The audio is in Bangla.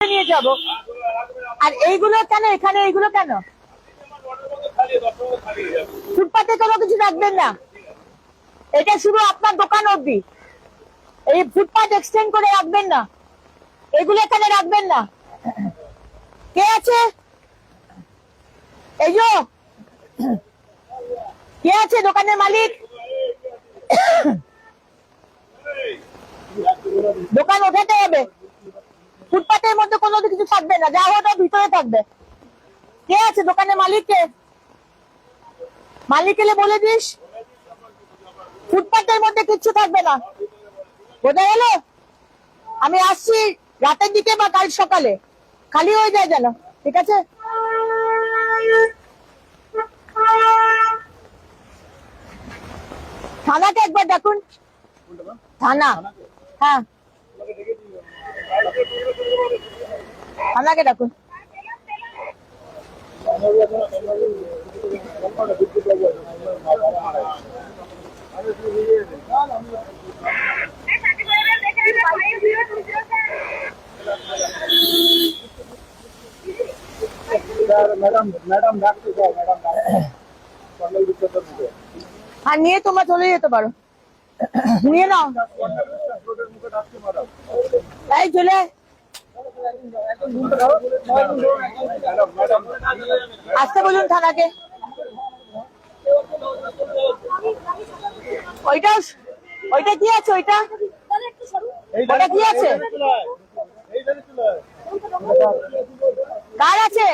নিয়ে যাব। আর এইগুলো কেন এখানে, এইগুলো কেন ফুটপাতে কোনো কিছু রাখবেন না? এটা শুধু আপনার দোকান অবধি, এই ফুটপাত এক্সটেন্ড করে রাখবেন না, এগুলো এখানে রাখবেন না। কে আছে? এই যে কে আছে দোকানের মালিক? দোকান ওঠাতে হবে, ফুটপাতের মধ্যে কোনো কিছু থাকবে না, যা ওটা ভিতরে থাকবে। কে আছে দোকানের মালিক? কে মালিক এলে বলে দিস ফুটপাতের মধ্যে কিচ্ছু থাকবে না। বোঝা গেল? আমি আসছি রাতের দিকে বা কাল সকালে, খালি হয়ে যায় যেন। ঠিক আছে? থানাকে একবার ডাকুন। থানা? হ্যাঁ, থানাকে ডাকুন। হ্যাঁ, নিয়ে তোমরা চলে যেতে পারো, নিয়ে নাও। তাই চলে আসতে বলুন থানাকে। ওইটা ওইটা কি আছে? ওইটা ওটা কি আছে? কার আছে?